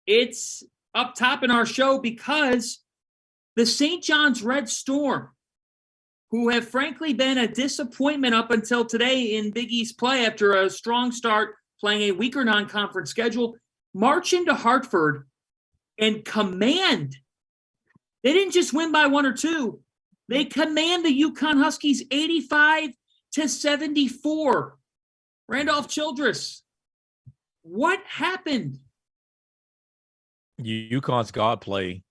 It's up top in our show because the St. John's Red Storm, who have frankly been a disappointment up until today in Big East play after a strong start playing a weaker non-conference schedule, march into Hartford and command. They didn't just win by 1 or 2. They command the UConn Huskies 85-74. Randolph Childress, what happened? UConn's guard play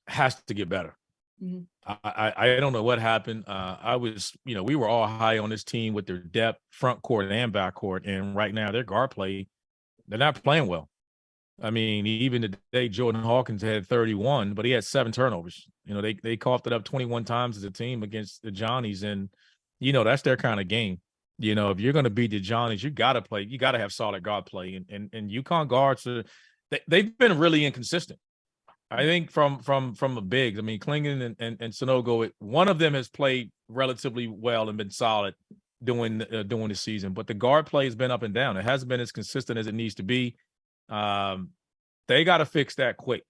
has to get better. Mm-hmm. I don't know what happened. We were all high on this team with their depth, front court and back court, and right now their guard play, they're not playing well. I mean, even today, Jordan Hawkins had 31, but he had 7 turnovers. They coughed it up 21 times as a team against the Johnnies, and that's their kind of game. If you're going to beat the Johnnies, you got to have solid guard play, and UConn guards they've been really inconsistent. I think from the bigs. I mean, Klingon and Sonogo, one of them has played relatively well and been solid during the season, but the guard play has been up and down. It hasn't been as consistent as it needs to be. They got to fix that quick.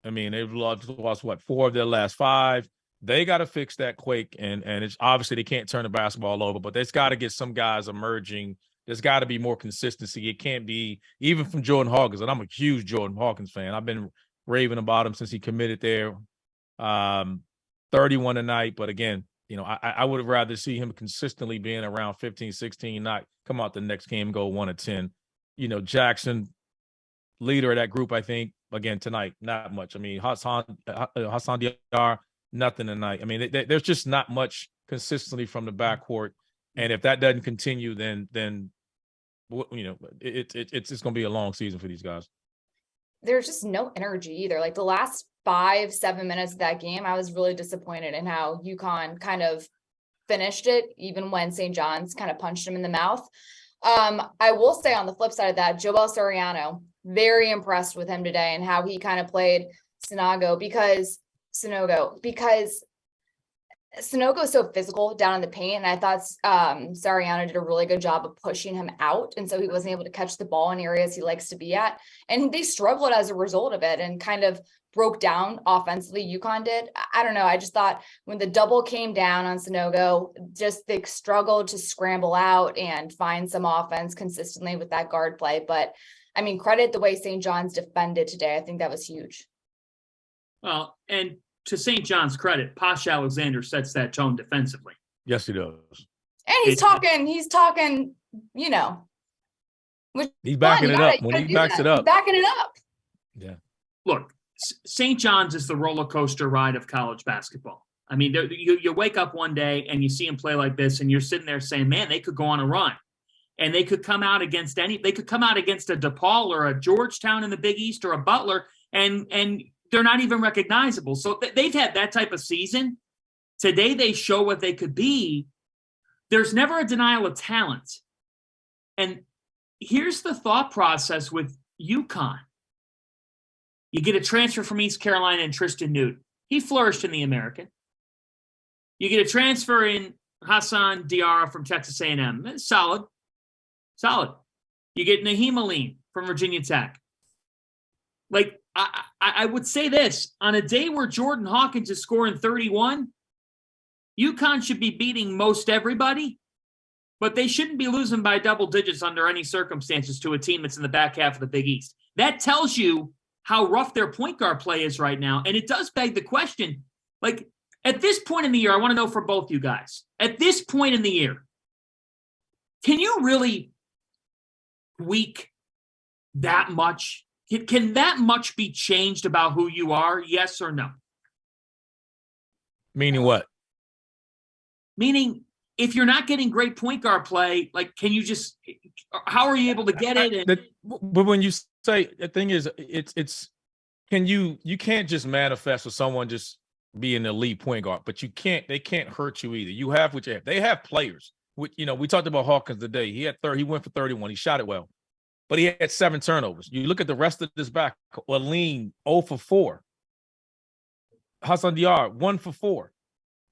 I mean, they've lost 4 of their last 5. They got to fix that quick, and it's obviously they can't turn the basketball over, but there's got to get some guys emerging. There's got to be more consistency. It can't be even from Jordan Hawkins, and I'm a huge Jordan Hawkins fan. I've been raving about him since he committed there. 31 tonight, but again, I would have rather see him consistently being around 15, 16, not come out the next game, go 1 of 10. Jackson, leader of that group, I think, again, tonight, not much. I mean, Hassan Diar, nothing tonight. I mean, there's just not much consistency from the backcourt. And if that doesn't continue, then it's going to be a long season for these guys. There's just no energy either. Like the last 5-7 minutes of that game, I was really disappointed in how UConn kind of finished it, even when St. John's kind of punched him in the mouth. I will say on the flip side of that, Joel Soriano, very impressed with him today and how he kind of played Sonogo because Sonogo is so physical down in the paint, and I thought Sariano did a really good job of pushing him out, and so he wasn't able to catch the ball in areas he likes to be at, and they struggled as a result of it and kind of broke down offensively. UConn did. I don't know. I just thought when the double came down on Sonogo, just they struggled to scramble out and find some offense consistently with that guard play. But I mean, credit the way St. John's defended today. I think that was huge. Well, and to St. John's credit, Posh Alexander sets that tone defensively. Yes, he does. And he's talking, he's backing it up. When he backs it up. He's backing it up. Yeah. Look, St. John's is the roller coaster ride of college basketball. I mean, you wake up one day and you see them play like this, and you're sitting there saying, man, they could go on a run. And they could come out against a DePaul or a Georgetown in the Big East or a Butler, and they're not even recognizable. So they've had that type of season. Today they show what they could be. There's never a denial of talent. And here's the thought process with UConn. You get a transfer from East Carolina and Tristan Newton. He flourished in the American. You get a transfer in Hassan Diarra from Texas A&M. Solid. You get Naheem Aline from Virginia Tech. Like, I would say this. On a day where Jordan Hawkins is scoring 31, UConn should be beating most everybody, but they shouldn't be losing by double digits under any circumstances to a team that's in the back half of the Big East. That tells you how rough their point guard play is right now. And it does beg the question, like, at this point in the year, I want to know for both you guys, at this point in the year, can you really tweak that much? Can that much be changed about who you are? Yes or no? Meaning what? Meaning, if you're not getting great point guard play, like, can you just, how are you able to get it? But when you say, the thing is, you can't just manifest with someone just be an elite point guard, but they can't hurt you either. You have what you have. They have players. We talked about Hawkins today. He went for 31. He shot it well, but he had 7 turnovers. You look at the rest of this back, Aline 0 for 4. Hassan Diar 1 for 4.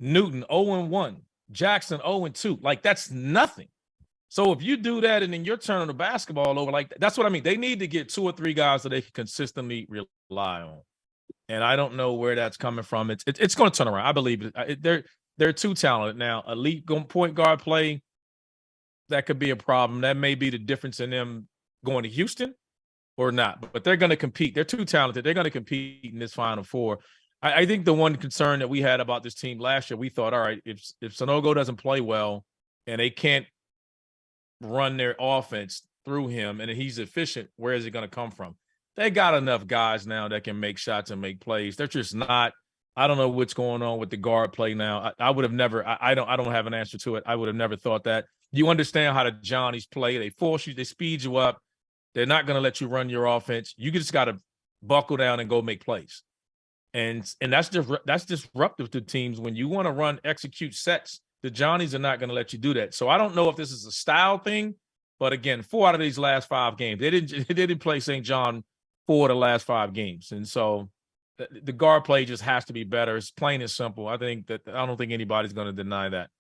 Newton 0 and 1. Jackson 0 and 2. Like, that's nothing. So if you do that and then you're turning the basketball over, like that's what I mean. They need to get 2 or 3 guys that they can consistently rely on. And I don't know where that's coming from. It's going to turn around. I believe it. They're too talented now. Elite point guard play, that could be a problem. That may be the difference in them going to Houston or not. But they're going to compete. They're too talented. They're going to compete in this Final Four. I think the one concern that we had about this team last year, we thought, all right, if Sanogo doesn't play well and they can't run their offense through him and he's efficient, where is it going to come from? They got enough guys now that can make shots and make plays. They're just not. I don't know what's going on with the guard play now. I would have never. I don't have an answer to it. I would have never thought that. You understand how the Johnnies play. They force you. They speed you up. They're not going to let you run your offense. You just got to buckle down and go make plays. And that's disruptive to teams when you want to execute sets. The Johnnies are not going to let you do that. So I don't know if this is a style thing, but again, 4 out of these last 5 games, they didn't play St. John 4 of the last 5 games, and so the guard play just has to be better. It's plain and simple. I don't think anybody's going to deny that.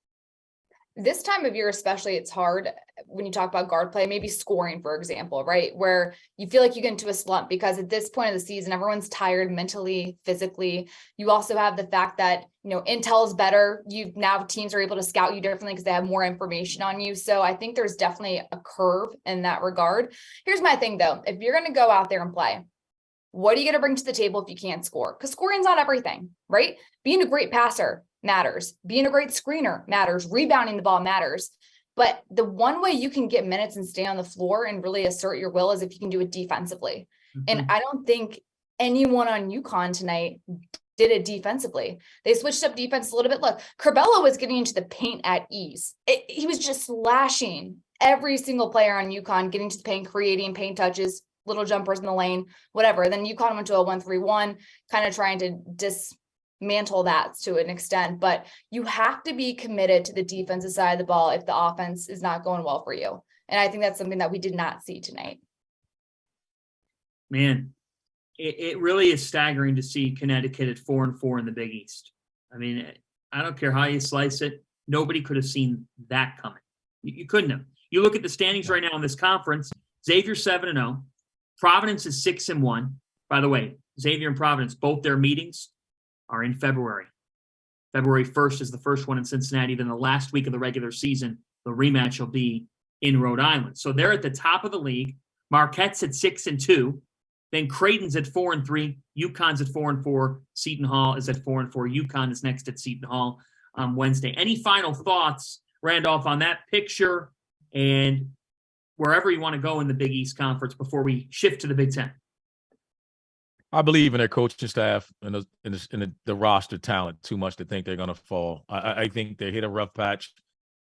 This time of year, especially, it's hard when you talk about guard play, maybe scoring, for example, right? Where you feel like you get into a slump because at this point of the season, everyone's tired mentally, physically. You also have the fact that, intel is better. Now teams are able to scout you differently because they have more information on you. So I think there's definitely a curve in that regard. Here's my thing though. If you're going to go out there and play, what are you going to bring to the table if you can't score? Because scoring's not everything, right? Being a great passer matters. Being a great screener matters. Rebounding the ball matters. But the one way you can get minutes and stay on the floor and really assert your will is if you can do it defensively. Mm-hmm. And I don't think anyone on UConn tonight did it defensively. They switched up defense a little bit. Look, Curbelo was getting into the paint at ease. He was just slashing every single player on UConn, getting to the paint, creating paint touches, little jumpers in the lane, whatever. Then UConn went to a 1-3-1, kind of trying to dismantle that to an extent. But you have to be committed to the defensive side of the ball if the offense is not going well for you. And I think that's something that we did not see tonight. Man, it really is staggering to see Connecticut at 4-4 in the Big East. I mean, I don't care how you slice it. Nobody could have seen that coming. You couldn't have. You look at the standings right now in this conference, Xavier 7-0. Providence is 6-1. By the way, Xavier and Providence, both their meetings are in February. February 1st is the first one in Cincinnati. Then the last week of the regular season, the rematch will be in Rhode Island. So they're at the top of the league. Marquette's at 6-2. Then Creighton's at 4-3. UConn's at 4-4. Seton Hall is at 4-4. UConn is next at Seton Hall on Wednesday. Any final thoughts, Randolph, on that picture and wherever you want to go in the Big East Conference before we shift to the Big Ten? I believe in their coaching staff and the roster talent too much to think they're going to fall. I think they hit a rough patch.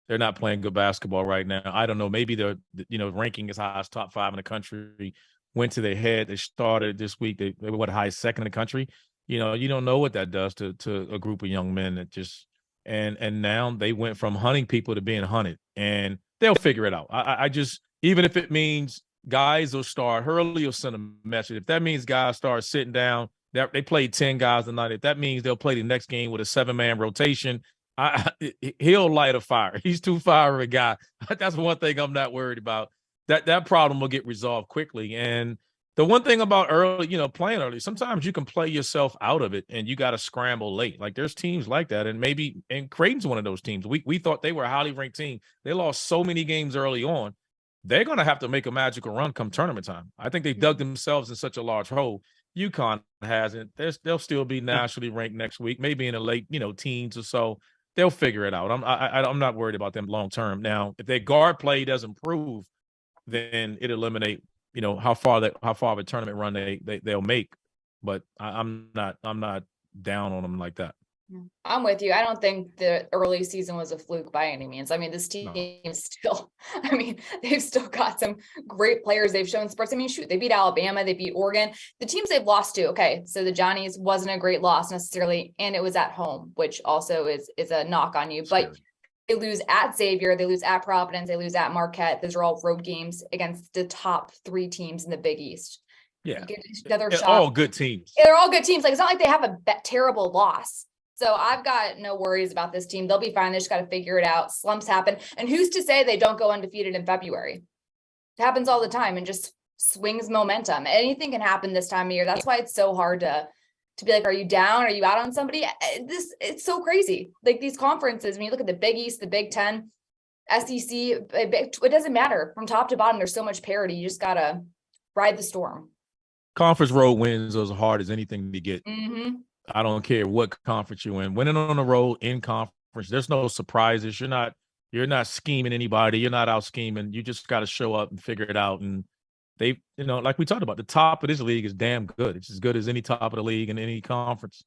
They're not playing good basketball right now. I don't know. Maybe the ranking as high as top 5 in the country went to their head. They started this week. They were highest second in the country. You don't know what that does to a group of young men that just and now they went from hunting people to being hunted, and they'll figure it out. I just, even if it means guys will start, Hurley will send a message. If that means guys start sitting down, they played 10 guys tonight. If that means they'll play the next game with a 7-man rotation, he'll light a fire. He's too fiery a guy. That's one thing I'm not worried about. That problem will get resolved quickly. And the one thing about playing early, sometimes you can play yourself out of it and you got to scramble late. Like there's teams like that. And Creighton's one of those teams. We thought they were a highly ranked team. They lost so many games early on. They're going to have to make a magical run come tournament time. I think they dug themselves in such a large hole. UConn hasn't. They'll still be nationally ranked next week, maybe in the late, teens or so. They'll figure it out. I'm not worried about them long term. Now, if their guard play doesn't improve, then it eliminate, how far of a tournament run they'll make. But I'm not down on them like that. I'm with you. I don't think the early season was a fluke by any means. I mean, this team they've still got some great players. They've shown sports. I mean, shoot, they beat Alabama, they beat Oregon. The teams they've lost to, okay, so the Johnnies wasn't a great loss necessarily, and it was at home, which also is a knock on you. But they lose at Xavier, they lose at Providence, they lose at Marquette. Those are all road games against the top 3 teams in the Big East. Yeah, another shot. All good teams. They're all good teams. Like, it's not like they have a terrible loss. So I've got no worries about this team. They'll be fine. They just got to figure it out. Slumps happen. And who's to say they don't go undefeated in February? It happens all the time and just swings momentum. Anything can happen this time of year. That's why it's so hard to be like, are you down? Are you out on somebody? It's so crazy. Like these conferences, when you look at the Big East, the Big Ten, SEC, it doesn't matter. From top to bottom, there's so much parity. You just got to ride the storm. Conference road wins are as hard as anything to get. Mm-hmm. I don't care what conference you in. Winning on the road in conference, there's no surprises. You're not scheming anybody. You're not out scheming. You just got to show up and figure it out. And they, like we talked about, the top of this league is damn good. It's as good as any top of the league in any conference.